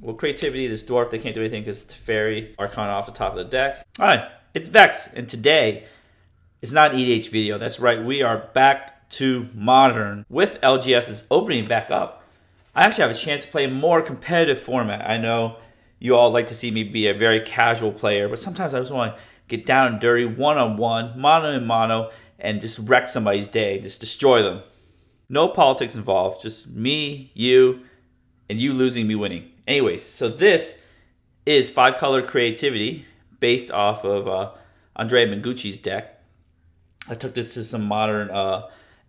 Well, creativity, this dwarf, they can't do anything because it's F.I.R.E. Arcana off the top of the deck. Alright, it's Vex, and today it's not an EDH video. That's right, we are back to Modern. With LGS's opening back up, I actually have a chance to play a more competitive format. I know you all like to see me be a very casual player, but sometimes I just want to get down and dirty, one-on-one, mono and mono, and just wreck somebody's day, just destroy them. No politics involved, just me, you, and you losing, me winning. Anyways, so this is 5-color creativity based off of Andrea Mengucci's deck. I took this to some modern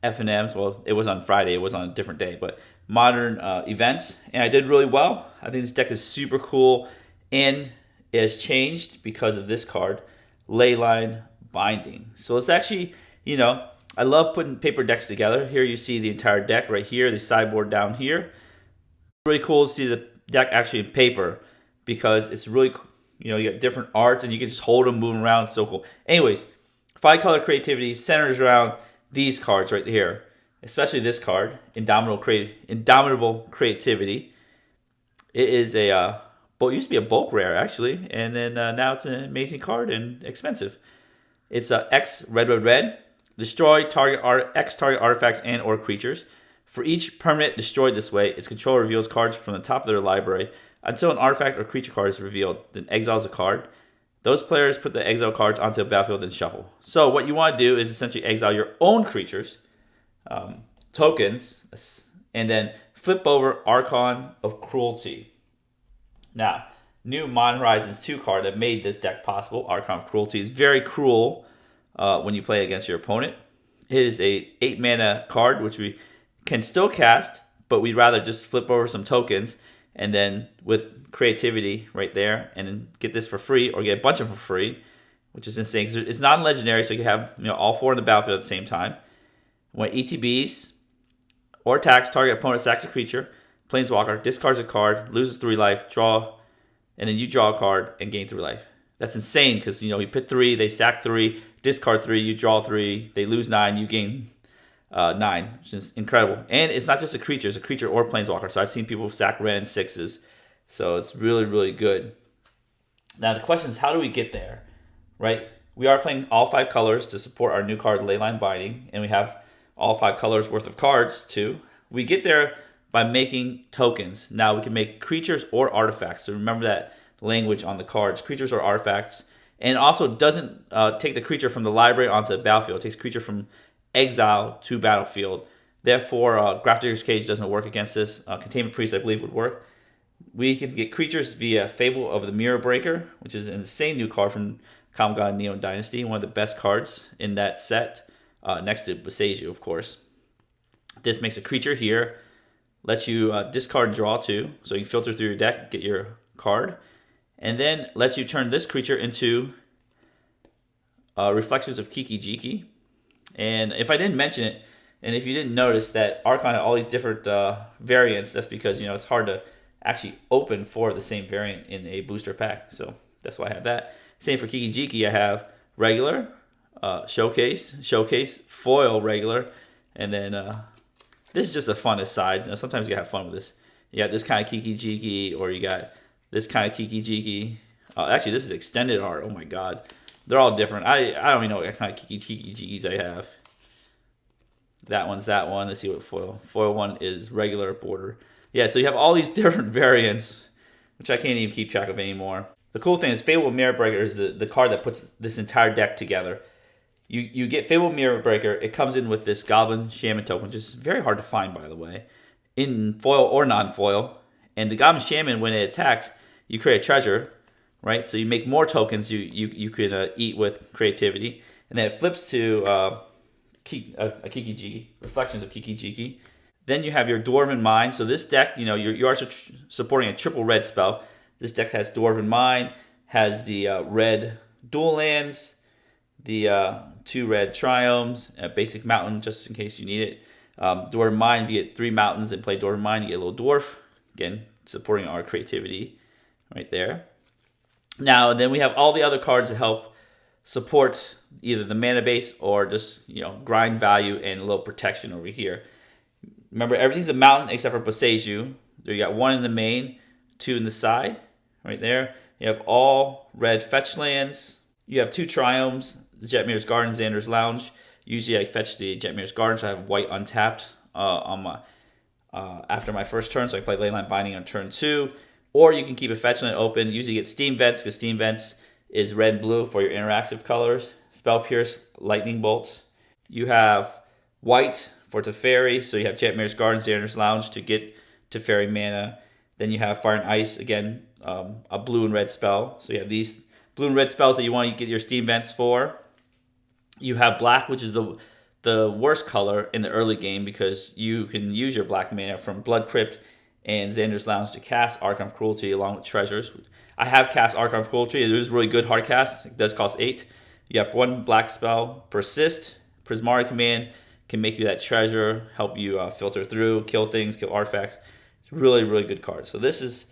F&Ms. Well, it was on Friday. It was on a different day, but modern events, and I did really well. I think this deck is super cool, and it has changed because of this card, Leyline Binding. So it's actually, I love putting paper decks together. Here you see the entire deck right here, the sideboard down here. It's really cool to see the deck actually in paper because it's really, you get different arts and you can just hold them, move them around. It's so cool. Anyways, 5-color creativity centers around these cards right here, especially this card, Indomitable Creativity. It is it used to be a bulk rare actually, and then now it's an amazing card and expensive. It's X red. Destroy X target artifacts and or creatures. For each permanent destroyed this way, its controller reveals cards from the top of their library until an artifact or creature card is revealed, then exiles a card. Those players put the exile cards onto a battlefield and shuffle. So what you want to do is essentially exile your own creatures, tokens, and then flip over Archon of Cruelty. Now, new Modern Horizons 2 card that made this deck possible, Archon of Cruelty, is very cruel when you play against your opponent. It is a 8-mana card, which we can still cast, but we'd rather just flip over some tokens and then with creativity right there and then get this for free or get a bunch of them for free, which is insane. It's non-legendary, so you can have all 4 on the battlefield at the same time. When ETBs or attacks, target opponent sacks a creature, Planeswalker, discards a card, loses 3 life, draw, and then you draw a card and gain 3 life. That's insane because you put 3, they sack 3, discard 3, you draw 3, they lose 9, you gain 9, which is incredible. And it's not just a creature, it's a creature or planeswalker. So I've seen people sack red and 6s. So it's really, really good. Now the question is, how do we get there? Right? We are playing all 5 colors to support our new card, Leyline Binding, and we have all 5 colors worth of cards too. We get there by making tokens. Now we can make creatures or artifacts. So remember that language on the cards, creatures or artifacts. And it also doesn't take the creature from the library onto the battlefield. It takes creature from exile to battlefield. Therefore, Grafdigger's Cage doesn't work against this. Containment Priest, I believe, would work. We can get creatures via Fable of the Mirror Breaker, which is an insane new card from Kamigawa Neon Dynasty, one of the best cards in that set, next to Boseiju, of course. This makes a creature here, lets you discard and draw 2, so you can filter through your deck, get your card, and then lets you turn this creature into Reflections of Kiki-Jiki. And if I didn't mention it, and if you didn't notice that Archon had all these different variants, that's because it's hard to actually open 4 of the same variant in a booster pack. So that's why I have that. Same for Kiki-Jiki, I have regular, showcase, foil regular, and then this is just the funnest side. Sometimes you have fun with this. You got this kind of Kiki-Jiki, or you got this kind of Kiki-Jiki. Actually, this is extended art. Oh my god. They're all different. I don't even know what kind of Kiki-Jikis I have. That one's that one. Let's see what foil. Foil one is regular border. Yeah, so you have all these different variants, which I can't even keep track of anymore. The cool thing is Fable Mirror Breaker is the card that puts this entire deck together. You get Fable Mirror Breaker. It comes in with this Goblin Shaman token, which is very hard to find, by the way, in foil or non-foil. And the Goblin Shaman, when it attacks, you create a treasure, right? So you make more tokens you could eat with creativity. And then it flips to a Kiki-Jiki, Reflections of Kiki-Jiki. Then you have your Dwarven Mind. So this deck, you are supporting a triple red spell. This deck has Dwarven Mind, has the red dual lands, the 2 red triomes, a basic mountain just in case you need it. Dwarven Mind, if you get 3 mountains and play Dwarven Mind, you get a little dwarf. Again, supporting our creativity right there. Now, then we have all the other cards that help support either the mana base or just, grind value and a little protection over here. Remember, everything's a mountain except for Boseiju. You got 1 in the main, 2 in the side, right there. You have all red fetch lands. You have 2 triomes, Jetmir's Garden, Xander's Lounge. Usually I fetch the Jetmir's Garden, so I have white untapped on my after my first turn, so I play Leyline Binding on turn 2. Or you can keep a fetch land open. Usually get Steam Vents, because Steam Vents is red and blue for your interactive colors. Spell Pierce, Lightning Bolt. You have white for Teferi, so you have Jetmir's Garden, Xander's Lounge to get Teferi mana. Then you have Fire and Ice, again, a blue and red spell. So you have these blue and red spells that you want to get your Steam Vents for. You have black, which is the worst color in the early game, because you can use your black mana from Blood Crypt and Xander's Lounge to cast Archon of Cruelty along with treasures. I have cast Archon of Cruelty. It is really good hard cast. It does cost 8. You have 1 black spell, Persist. Prismari Command can make you that treasure, help you filter through, kill things, kill artifacts. It's really, really good card. So this is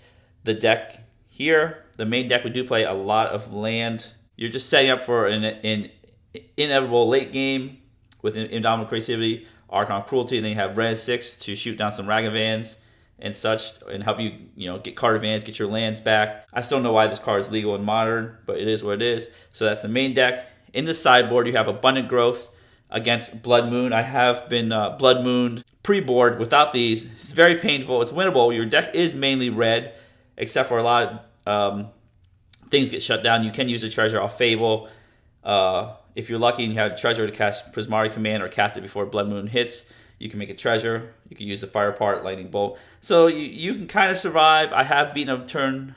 the deck here. The main deck, we do play a lot of land. You're just setting up for an inevitable late game with Indomitable Creativity, Archon of Cruelty, and then you have Red 6 to shoot down some Ragavans and such, and help you, get card advantage, get your lands back. I still don't know why this card is legal in Modern, but it is what it is. So that's the main deck. In the sideboard, you have Abundant Growth against Blood Moon. I have been Blood Mooned pre-board without these. It's very painful. It's winnable. Your deck is mainly red, except for a lot of things get shut down. You can use a treasure off Fable. If you're lucky and you have a treasure to cast Prismari Command or cast it before Blood Moon hits, you can make a treasure. You can use the Fire Part, Lightning Bolt. So you can kind of survive. I have beaten a turn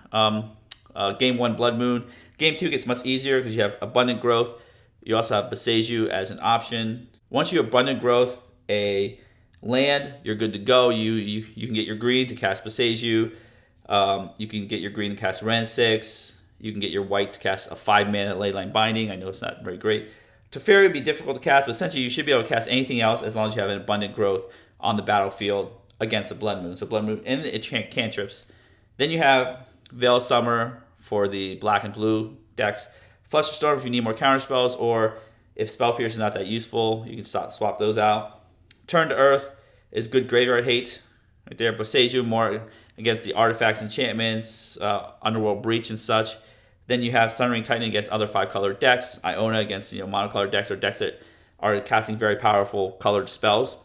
game 1 Blood Moon. Game 2 gets much easier because you have Abundant Growth. You also have Boseiju as an option. Once you Abundant Growth a land, you're good to go. You can get your green to cast Boseiju. You can get your green to cast Ren 6. You can get your white to cast a 5-mana Leyline Binding. I know it's not very great. Teferi would be difficult to cast, but essentially you should be able to cast anything else as long as you have an Abundant Growth on the battlefield against the Blood Moon. So Blood Moon and its cantrips. Then you have Veil Summer for the black and blue decks. Flusterstorm if you need more counterspells, or if Spell Pierce is not that useful, you can swap those out. Turn to Earth is good graveyard hate. Right there, Boseiju more against the artifacts, enchantments, Underworld Breach and such. Then you have Sunring Titan against other 5-color decks. Iona against monocolored decks or decks that are casting very powerful colored spells.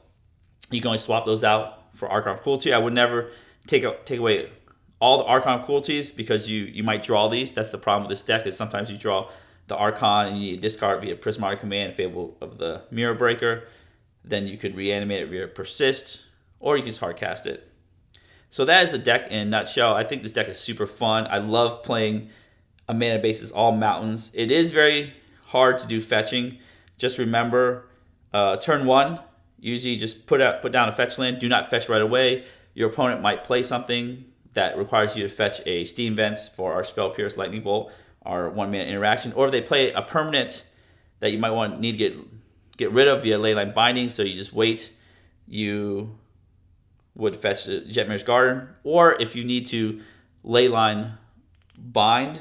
You can only swap those out for Archon of Cruelty. I would never take away all the Archon of Cruelties, because you might draw these. That's the problem with this deck, is sometimes you draw the Archon and you need to discard via Prismari Command, Fable of the Mirror Breaker. Then you could reanimate it via Persist, or you can just hard cast it. So that is the deck in a nutshell. I think this deck is super fun. I love playing a mana basis, all mountains. It is very hard to do fetching. Just remember, turn 1, usually just put down a fetch land. Do not fetch right away. Your opponent might play something that requires you to fetch a Steam Vents for our Spell Pierce, Lightning Bolt, our 1-mana interaction. Or if they play a permanent that you might need to get rid of via Leyline Binding, so you just wait, you would fetch the Jetmir's Garden. Or if you need to Leyline Bind,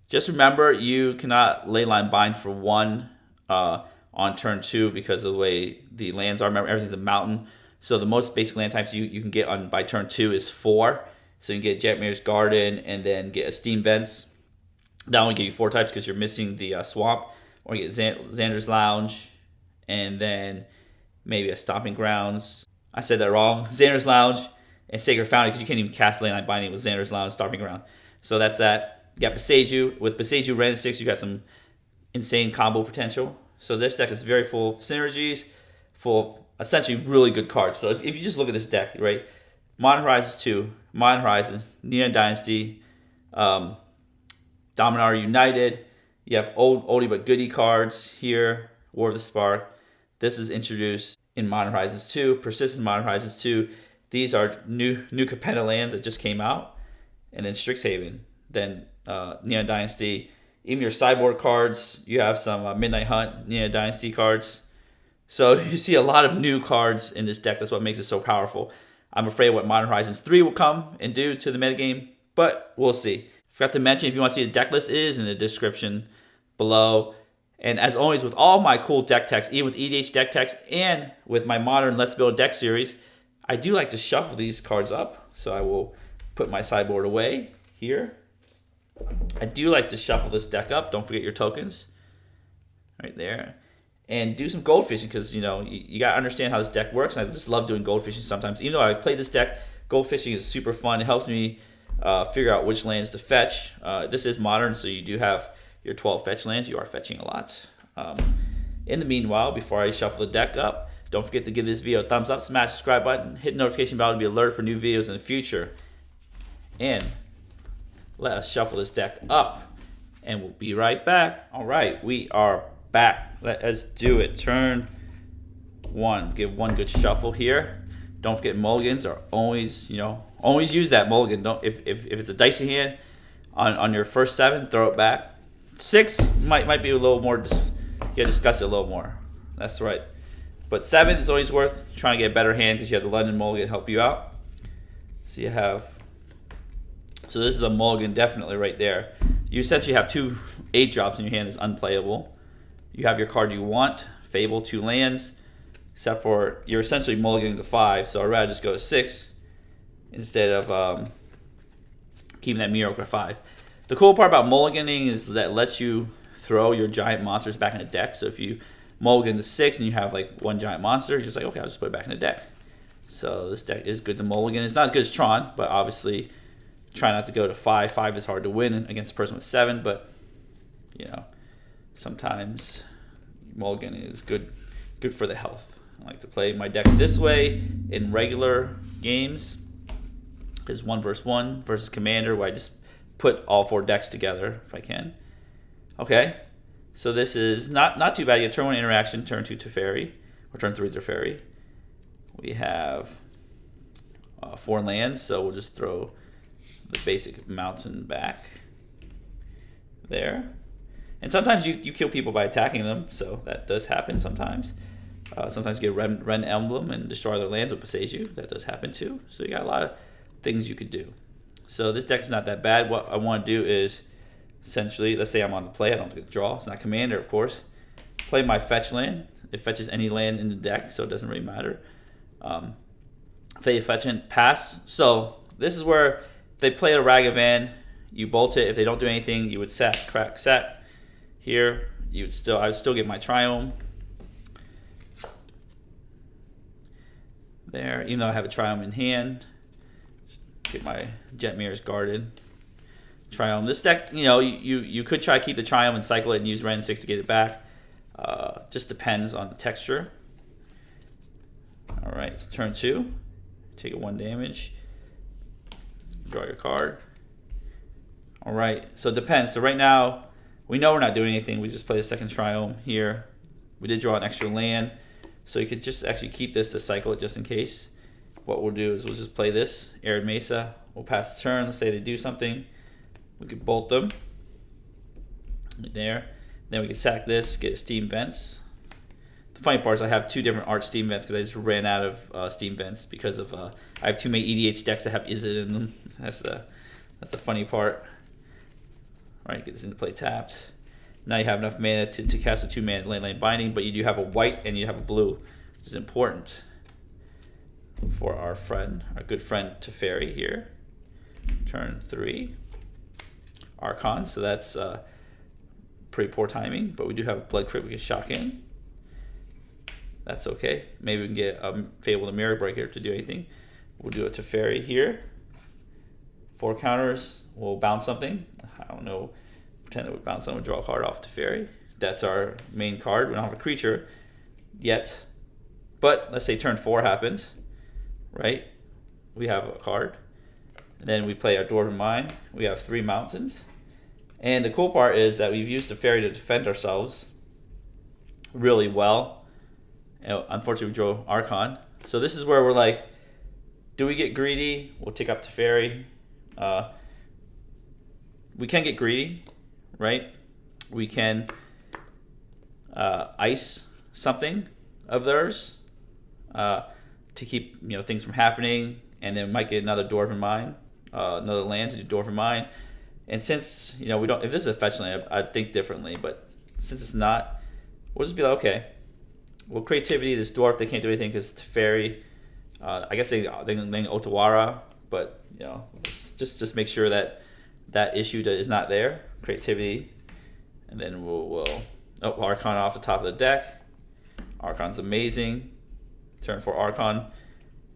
just remember you cannot Leyline Bind for 1 on turn 2 because of the way the lands are. Remember, everything's a mountain. So the most basic land types you can get on by turn 2 is 4. So you can get Jetmir's Garden and then get a Steam Vents. That only give you 4 types because you're missing the Swamp. Or you get Xander's Lounge and then maybe a Stomping Grounds. I said that wrong. Xander's Lounge and Sacred Fountain, because you can't even cast Leyline Binding with Xander's Lounge, Stomping Ground. So that's that. You got Boseiju. With Boseiju Ren 6, you got some insane combo potential. So this deck is very full of synergies, full of essentially really good cards. So if you just look at this deck, right? Modern Horizons 2, Modern Horizons, Neon Dynasty, Dominaria United. You have oldie but goodie cards here. War of the Spark. This is introduced in Modern Horizons 2. Persistent Modern Horizons 2. These are new Capenna lands that just came out. And then Strixhaven. Then Neon Dynasty. Even your sideboard cards, you have some Midnight Hunt, Neon Dynasty cards. So you see a lot of new cards in this deck. That's what makes it so powerful. I'm afraid what Modern Horizons 3 will come and do to the metagame, but we'll see. Forgot to mention, if you want to see the deck list, it is in the description below. And as always, with all my cool deck text, even with EDH deck text and with my modern Let's Build deck series, I do like to shuffle these cards up. So I will put my sideboard away here. I do like to shuffle this deck up. Don't forget your tokens right there. And do some goldfishing, because you know you got to understand how this deck works. And I just love doing goldfishing sometimes. Even though I play this deck, goldfishing is super fun. It helps me figure out which lands to fetch. This is modern, so you do have your 12 fetch lands. You are fetching a lot. In the meanwhile, before I shuffle the deck up, don't forget to give this video a thumbs up, smash the subscribe button, hit the notification bell to be alerted for new videos in the future. And let us shuffle this deck up, and we'll be right back. All right, we are back. Let us do it. Turn one. Give one good shuffle here. Don't forget mulligans are always, always use that mulligan. Don't if it's a dicey hand on your first 7, throw it back. 6 might be a little more. Discuss it a little more. That's right. But 7 is always worth trying to get a better hand, because you have the London mulligan help you out. So you have. So this is a mulligan definitely right there. You essentially have 2 8 drops in your hand that's unplayable. You have your card you want, Fable, 2 lands, except for you're essentially mulliganing to 5, so I'd rather just go to 6 instead of keeping that Miracle 5. The cool part about mulliganing is that it lets you throw your giant monsters back in the deck. So if you mulligan to 6 and you have like 1 giant monster, you're just like, okay, I'll just put it back in the deck. So this deck is good to mulligan. It's not as good as Tron, but obviously try not to go to 5. 5 is hard to win against a person with 7, but sometimes mulligan is good for the health. I like to play my deck this way in regular games. Is 1 versus 1 versus Commander, where I just put all 4 decks together if I can. Okay, so this is not too bad. You get turn 1 interaction, turn 2 Teferi, or turn 3 Teferi. We have 4 lands, so we'll just throw the basic mountain back there. And sometimes you kill people by attacking them, so that does happen sometimes. Sometimes you get a Ren Emblem and destroy their lands with Passeju. That does happen too. So you got a lot of things you could do. So this deck is not that bad. What I want to do is essentially, let's say I'm on the play. I don't get to draw. It's not Commander, of course. Play my fetch land. It fetches any land in the deck, so it doesn't really matter. Play a fetch and pass. So this is where they play a Ragavan. You bolt it. If they don't do anything, you would set. Here, I would still get my triome. There, even though I have a triome in hand. Get my Jet Mirrors guarded. Triome. This deck, you could try to keep the triome and cycle it and use Ren 6 to get it back. Just depends on the texture. All right, so turn 2. Take a 1 damage. Draw your card. All right, so it depends. So right now, we know we're not doing anything. We just play the second triome here. We did draw an extra land, so you could just actually keep this to cycle it just in case. What we'll do is we'll just play this Arid Mesa. We'll pass the turn. Let's say they do something. We could bolt them right there. Then we can sack this, get Steam Vents. The funny part is I have 2 different art Steam Vents because I just ran out of Steam Vents because of I have too many EDH decks that have Izzet in them. That's the funny part. All right, get this into play tapped. Now you have enough mana to cast a 2-mana Leyline Binding, but you do have a white and you have a blue, which is important for our good friend Teferi here. Turn 3. Archon, so that's pretty poor timing, but we do have a Blood Crypt we can shock in. That's okay. Maybe we can get Fable the Mirror Breaker to do anything. We'll do a Teferi here. 4 counters, we'll bounce something. I don't know, pretend that we bounce something, we'll draw a card off Teferi. That's our main card. We don't have a creature yet, but let's say turn 4 happens, right? We have a card. And then we play our Dwarven Mine. We have 3 mountains. And the cool part is that we've used Teferi to defend ourselves really well. Unfortunately, we drew Archon. So this is where we're like, do we get greedy? We'll take up Teferi. We can get greedy, right? We can ice something of theirs to keep things from happening, and then we might get another Dwarven Mine, another land to do Dwarven Mine. And since we don't, if this is a fetch land, I'd think differently. But since it's not, we'll just be like, okay, well, creativity. This dwarf, they can't do anything because Teferi. I guess they Otawara, but let's just make sure that that issue is not there. Creativity, and then we'll Archon off the top of the deck. Archon's amazing. Turn 4 Archon.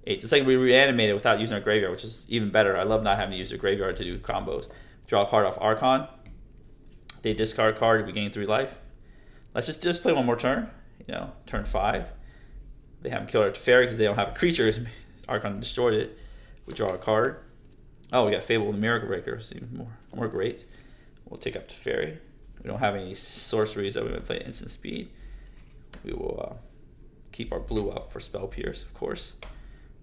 8. It's like we reanimated without using our graveyard, which is even better. I love not having to use the graveyard to do combos. Draw a card off Archon. They discard a card, we gain 3 life. Let's just play one more turn. Turn 5. They haven't killed our F.I.R.E because they don't have a creature. Archon destroyed it. We draw a card. Oh, we got Fable the Miracle Breaker. So even more great. We'll take up to F.I.R.E. We don't have any sorceries that we would play at instant speed. We will keep our blue up for Spell Pierce, of course.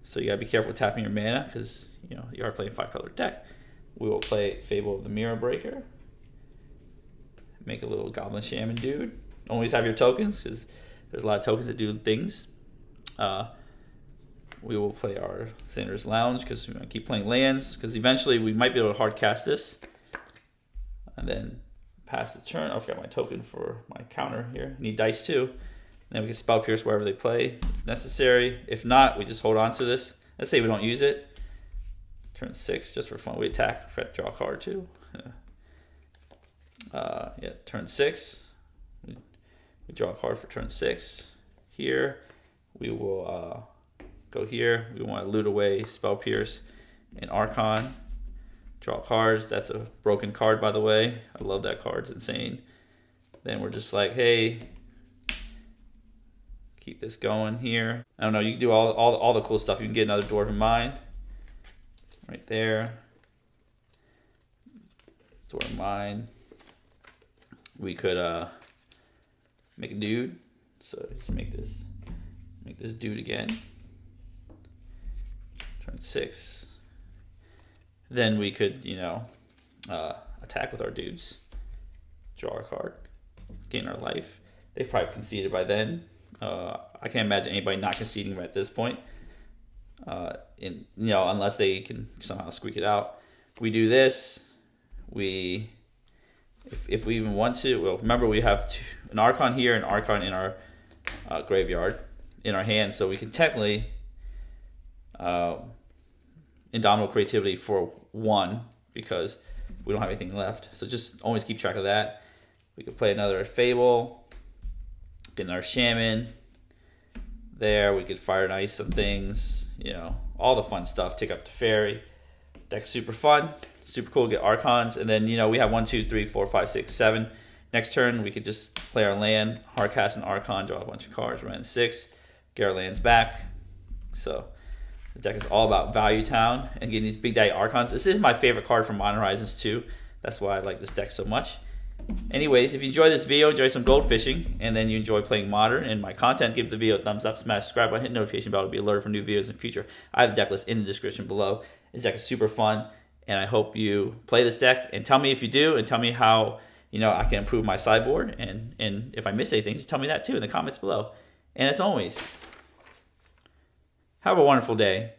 So you gotta be careful with tapping your mana because you are playing 5-color deck. We will play Fable of the Mirror Breaker. Make a little Goblin Shaman dude. Always have your tokens because there's a lot of tokens that do things. We will play our Sander's Lounge because we want to keep playing lands because eventually we might be able to hard cast this. And then pass the turn. I forgot my token for my counter here. I need dice too. And then we can Spell Pierce wherever they play if necessary. If not, we just hold on to this. Let's say we don't use it. Turn 6 just for fun. We attack. Draw a card too. Turn 6. We draw a card for turn 6. Here we will go here. We want to loot away Spell Pierce and Archon. Draw cards. That's a broken card, by the way. I love that card. It's insane. Then we're just like, hey, keep this going here. I don't know. You can do all the cool stuff. You can get another Dwarven Mind right there. Dwarven Mind. We could make a dude. So just make this dude again. Turn 6. Then we could, attack with our dudes. Draw a card. Gain our life. They've probably conceded by then. I can't imagine anybody not conceding at this point. Unless they can somehow squeak it out. We do this. If we even want to, well, remember we have an Archon here, an Archon in our graveyard, in our hand, so we can technically Indomitable Creativity for 1 because we don't have anything left. So just always keep track of that. We could play another Fable, get another Shaman. There, we could Fire and Ice some things, all the fun stuff. Take up to F.I.R.E. Deck's super fun. Super cool to get Archons. And then, we have 1, 2, 3, 4, 5, 6, 7. Next turn, we could just play our land, hard cast an Archon, draw a bunch of cards, run 6, get our lands back. So the deck is all about Value Town and getting these Big Daddy Archons. This is my favorite card from Modern Horizons 2. That's why I like this deck so much. Anyways, if you enjoyed this video, enjoy some Goldfishing, and then you enjoy playing Modern and my content, give the video a thumbs up, smash subscribe button, hit the notification bell to be alerted for new videos in the future. I have the deck list in the description below. This deck is super fun, and I hope you play this deck. And tell me if you do, and tell me how I can improve my sideboard. And if I miss anything, just tell me that too in the comments below. And as always, have a wonderful day.